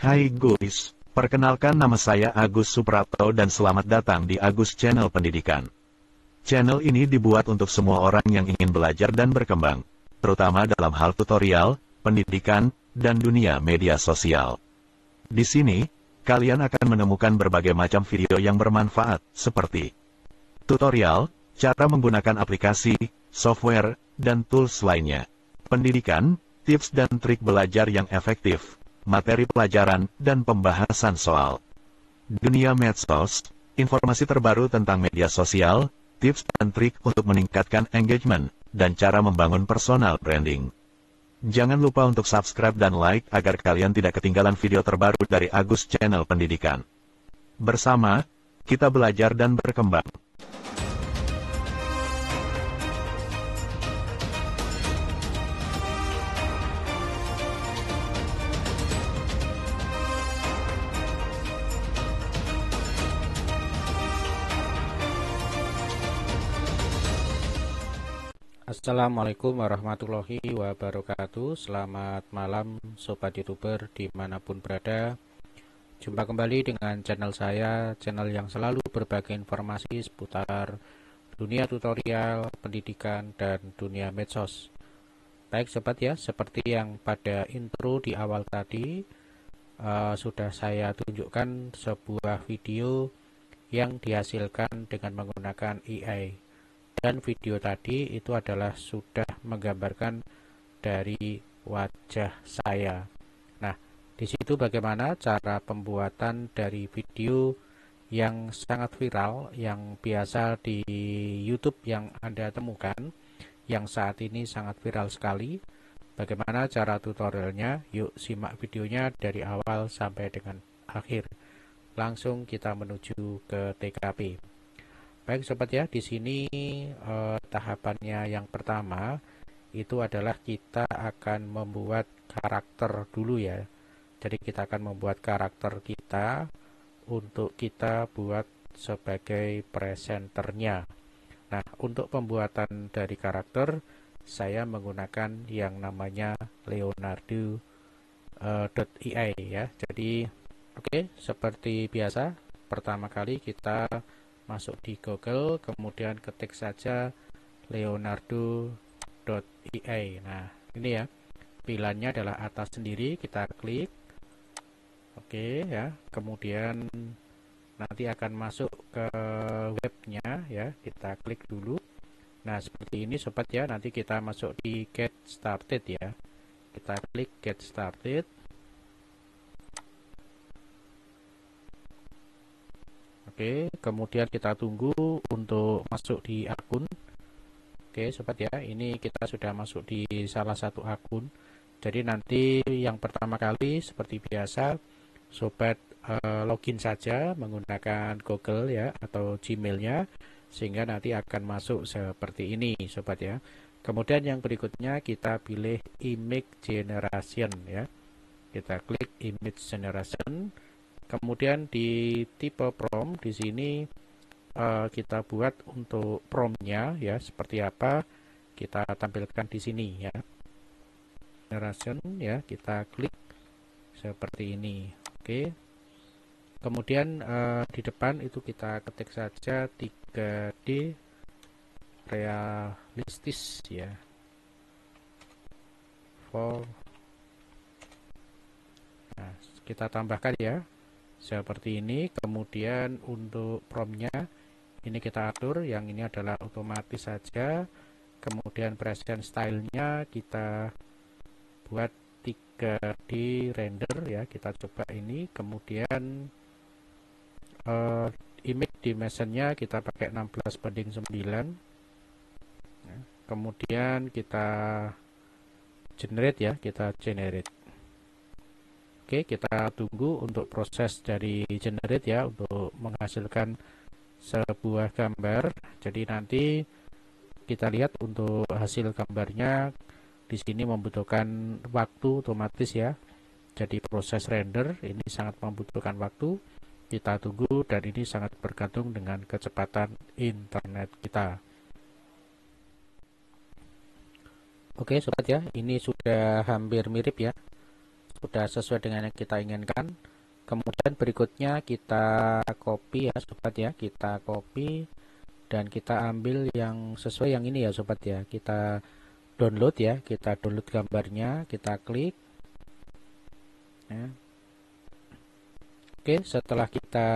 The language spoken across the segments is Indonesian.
Hai guys, perkenalkan nama saya Agus Suprapto dan selamat datang di Agus Channel Pendidikan. Channel ini dibuat untuk semua orang yang ingin belajar dan berkembang, terutama dalam hal tutorial, pendidikan, dan dunia media sosial. Di sini, kalian akan menemukan berbagai macam video yang bermanfaat, seperti tutorial, cara menggunakan aplikasi, software, dan tools lainnya. Pendidikan, tips dan trik belajar yang efektif, materi pelajaran, dan pembahasan soal dunia medsos, informasi terbaru tentang media sosial, tips dan trik untuk meningkatkan engagement, dan cara membangun personal branding. Jangan lupa untuk subscribe dan like agar kalian tidak ketinggalan video terbaru dari Agus Channel Pendidikan. Bersama, kita belajar dan berkembang. Assalamualaikum warahmatullahi wabarakatuh. Selamat malam Sobat YouTuber dimanapun berada. Jumpa kembali dengan channel saya, channel yang selalu berbagi informasi seputar dunia tutorial, pendidikan, dan dunia medsos. Baik Sobat ya, seperti yang pada intro di awal tadi sudah saya tunjukkan sebuah video yang dihasilkan dengan menggunakan AI. Dan video tadi itu adalah sudah menggambarkan dari wajah saya. Nah, di situ bagaimana cara pembuatan dari video yang sangat viral, yang biasa di YouTube yang Anda temukan, yang saat ini sangat viral sekali. Bagaimana cara tutorialnya? Yuk simak videonya dari awal sampai dengan akhir. Langsung kita menuju ke TKP. Baik Sobat ya, di sini tahapannya yang pertama itu adalah kita akan membuat karakter dulu ya. Jadi kita akan membuat karakter kita untuk kita buat sebagai presenternya. Nah, untuk pembuatan dari karakter saya menggunakan yang namanya Leonardo.ai ya. Jadi oke, seperti biasa pertama kali kita masuk di Google, kemudian ketik saja Leonardo.ai. Nah, ini ya, pilihannya adalah atas sendiri, kita klik. Oke ya, kemudian nanti akan masuk ke webnya ya, kita klik dulu. Nah, seperti ini Sobat ya, nanti kita masuk di Get Started ya. Kita klik Get Started. Oke, kemudian kita tunggu untuk masuk di akun. Oke, Sobat ya, ini kita sudah masuk di salah satu akun. Jadi nanti yang pertama kali seperti biasa, Sobat login saja menggunakan Google ya atau Gmailnya, sehingga nanti akan masuk seperti ini, Sobat ya. Kemudian yang berikutnya kita pilih Image Generation ya. Kita klik Image Generation. Kemudian di tipe prompt di sini kita buat untuk promptnya ya seperti apa kita tampilkan di sini ya. Generation ya, kita klik seperti ini. Oke. Kemudian di depan itu kita ketik saja 3D realistis ya. Nah, kita tambahkan ya seperti ini. Kemudian untuk promptnya ini kita atur, yang ini adalah otomatis saja. Kemudian present stylenya kita buat 3D render ya, kita coba ini. Kemudian image dimensionnya kita pakai 16:9 ya. Kemudian kita generate ya, kita generate. Oke, kita tunggu untuk proses dari generate ya, untuk menghasilkan sebuah gambar. Jadi nanti kita lihat untuk hasil gambarnya di sini membutuhkan waktu otomatis ya. Jadi proses render ini sangat membutuhkan waktu. Kita tunggu, dan ini sangat bergantung dengan kecepatan internet kita. Oke Sobat ya, ini sudah hampir mirip ya. sudah sesuai dengan yang kita inginkan. Kemudian berikutnya kita copy ya sobat ya, kita copy dan kita ambil yang sesuai yang ini ya sobat ya. Kita download ya, kita download gambarnya, kita klik ya. Oke, setelah kita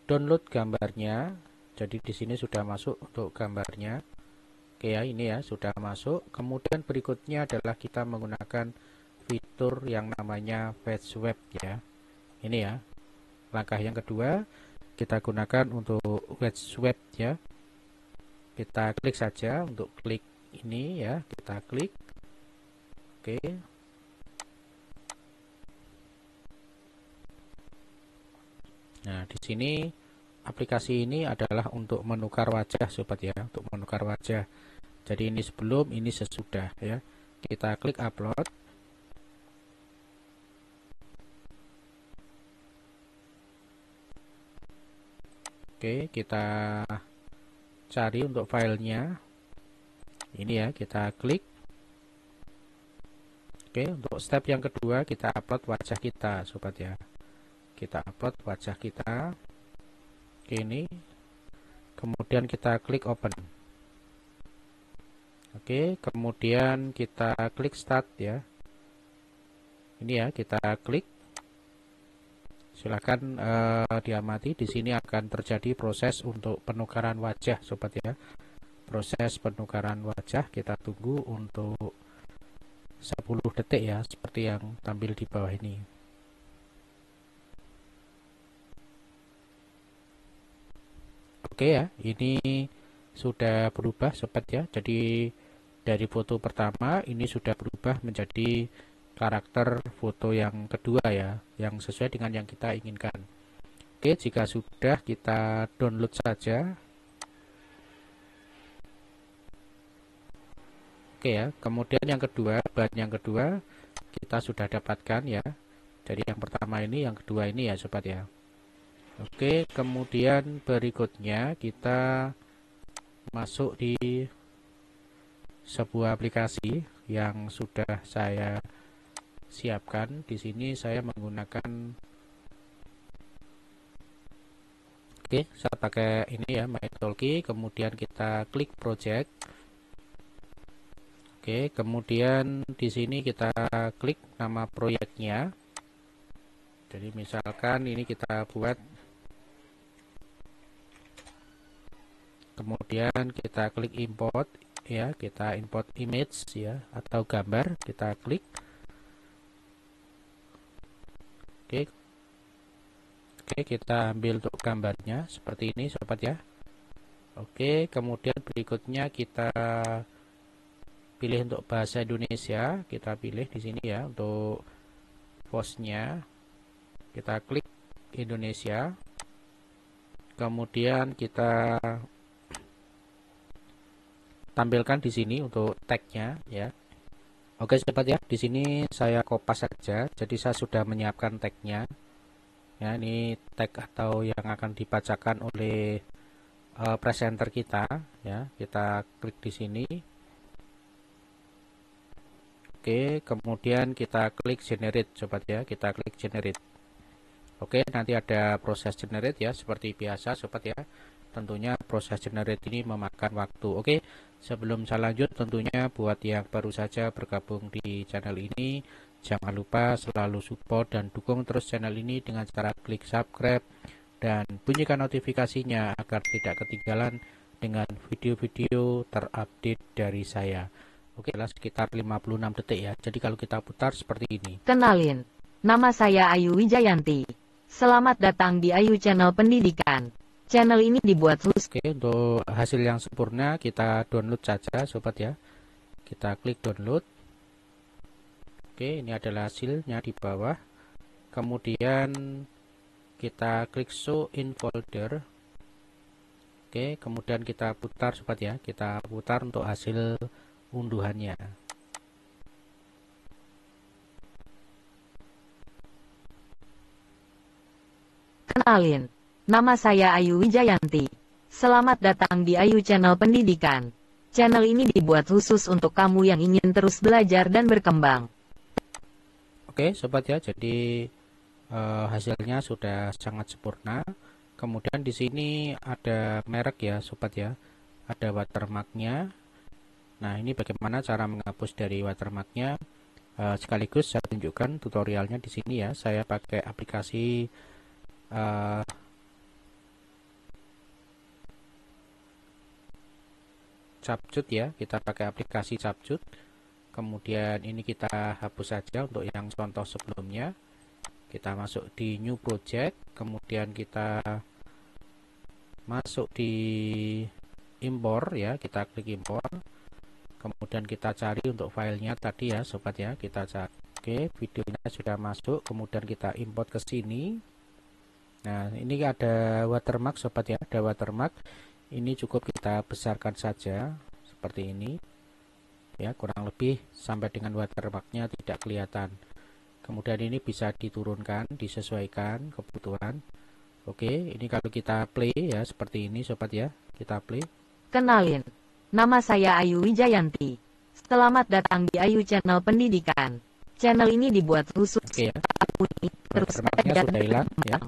download gambarnya, jadi di sini sudah masuk untuk gambarnya. Oke ya, ini ya sudah masuk. Kemudian berikutnya adalah kita menggunakan fitur yang namanya Fetch Web ya. Ini ya. Langkah yang kedua kita gunakan untuk Fetch Web ya. Kita klik saja untuk klik ini ya, kita klik. Oke. Nah, di sini aplikasi ini adalah untuk menukar wajah sobat ya, untuk menukar wajah. Jadi ini sebelum, ini sesudah ya. Kita klik upload. Oke, kita cari untuk filenya. Ini ya, kita klik. Oke, untuk step yang kedua kita upload wajah kita sobat ya. Kita upload wajah kita. Oke, ini. Kemudian kita klik open. Oke, kemudian kita klik start ya. Ini ya, kita klik. Silakan diamati, di sini akan terjadi proses untuk penukaran wajah sobat ya. Proses penukaran wajah kita tunggu untuk 10 detik ya, seperti yang tampil di bawah ini. Oke ya, ini sudah berubah sobat ya. Jadi dari foto pertama ini sudah berubah menjadi karakter foto yang kedua ya, yang sesuai dengan yang kita inginkan. Oke, jika sudah kita download saja. Oke ya, kemudian yang kedua, bahan yang kedua kita sudah dapatkan ya. Dari yang pertama ini, yang kedua ini ya sobat ya. Oke, kemudian berikutnya kita masuk di sebuah aplikasi yang sudah saya siapkan. Di sini saya menggunakan, oke, saya pakai ini ya, MyTalki. Kemudian kita klik project. Oke, kemudian di sini kita klik nama proyeknya. Jadi misalkan ini kita buat. Kemudian kita klik import ya, kita import image ya atau gambar, kita klik. Oke. Oke, kita ambil untuk gambarnya seperti ini sobat ya. Oke, kemudian berikutnya kita pilih untuk bahasa Indonesia, kita pilih di sini ya untuk font-nya. Kita klik Indonesia. Kemudian kita tampilkan di sini untuk tag-nya ya. Oke sobat ya, di sini saya kopas saja. Jadi saya sudah menyiapkan tag-nya. Ya, ini tag atau yang akan dibacakan oleh presenter kita ya. Kita klik di sini. Oke, kemudian kita klik generate sobat ya. Kita klik generate. Oke, nanti ada proses generate ya seperti biasa sobat ya. Tentunya proses generate ini memakan waktu. Oke, sebelum saya lanjut, tentunya buat yang baru saja bergabung di channel ini, jangan lupa selalu support dan dukung terus channel ini dengan cara klik subscribe dan bunyikan notifikasinya agar tidak ketinggalan dengan video-video terupdate dari saya. Oke, sekitar 56 detik ya. Jadi kalau kita putar seperti ini. Kenalin, nama saya Ayu Wijayanti. Selamat datang di Ayu Channel Pendidikan. Channel ini dibuat khusus. Oke, untuk hasil yang sempurna kita download saja sobat ya. Kita klik download. Oke, ini adalah hasilnya di bawah. Kemudian kita klik show in folder. Oke, kemudian kita putar sobat ya. Kita putar untuk hasil unduhannya. Kenalin, nama saya Ayu Wijayanti. Selamat datang di Ayu Channel Pendidikan. Channel ini dibuat khusus untuk kamu yang ingin terus belajar dan berkembang. Oke sobat ya, jadi hasilnya sudah sangat sempurna. Kemudian di sini ada merek ya sobat ya, ada watermarknya. Nah ini bagaimana cara menghapus dari watermarknya, sekaligus saya tunjukkan tutorialnya di sini ya. Saya pakai aplikasi Capcut ya, kita pakai aplikasi Capcut. Kemudian ini kita hapus saja untuk yang contoh sebelumnya. Kita masuk di new project, kemudian kita masuk di import ya, kita klik import. Kemudian kita cari untuk filenya tadi ya sobat ya, kita cari. Oke, videonya sudah masuk, kemudian kita import ke sini. Nah ini ada watermark sobat ya, ada watermark. Ini cukup kita besarkan saja seperti ini ya, kurang lebih sampai dengan watermarknya tidak kelihatan. Kemudian ini bisa diturunkan, disesuaikan kebutuhan. Oke, ini kalau kita play ya seperti ini sobat ya, kita play. Kenalin, nama saya Ayu Wijayanti. Selamat datang di Ayu Channel Pendidikan. Channel ini dibuat khusus. Oke ya, terus watermarknya sudah hilang ya.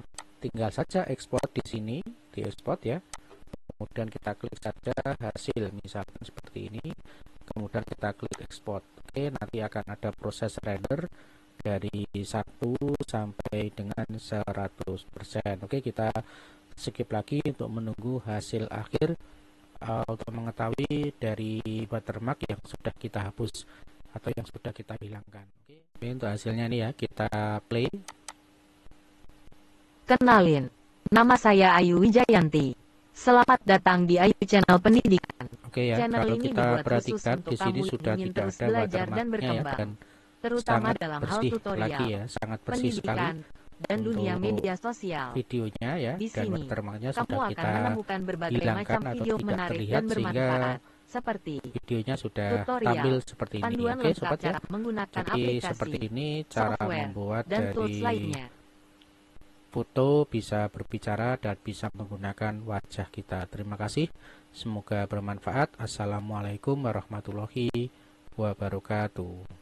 Tinggal saja ekspor di sini, di export ya. Kemudian kita klik saja hasil, misalkan seperti ini. Kemudian kita klik export. Oke, nanti akan ada proses render dari 1 sampai dengan 100%. Oke, kita skip lagi untuk menunggu hasil akhir, untuk mengetahui dari watermark yang sudah kita hapus atau yang sudah kita hilangkan. Oke, untuk hasilnya nih ya, kita play. Kenalin, nama saya Ayu Wijayanti. Selamat datang di Ayu Channel Pendidikan. Oke ya, Channel kalau ini kita dibuat perhatikan khusus di untuk sini kamu sudah ingin tidak terus ada belajar dan watermarknya ya, berkembang, dan terutama sangat dalam hal bersih tutorial, lagi ya, sangat bersih sekali pendidikan, dan dunia untuk media sosial. videonya ya. Di Dan sini, watermarknya kamu sudah akan kita menemukan berbagai hilangkan macam atau video tidak menarik terlihat, dan sehingga bermanfaat, seperti videonya sudah tutorial, tampil seperti ini. panduan Oke lengkap sobat ya, cara menggunakan jadi aplikasi, seperti ini cara software, membuat dan tools dari lainnya. foto bisa berbicara dan bisa menggunakan wajah kita. Terima kasih, semoga bermanfaat. Assalamualaikum warahmatullahi wabarakatuh.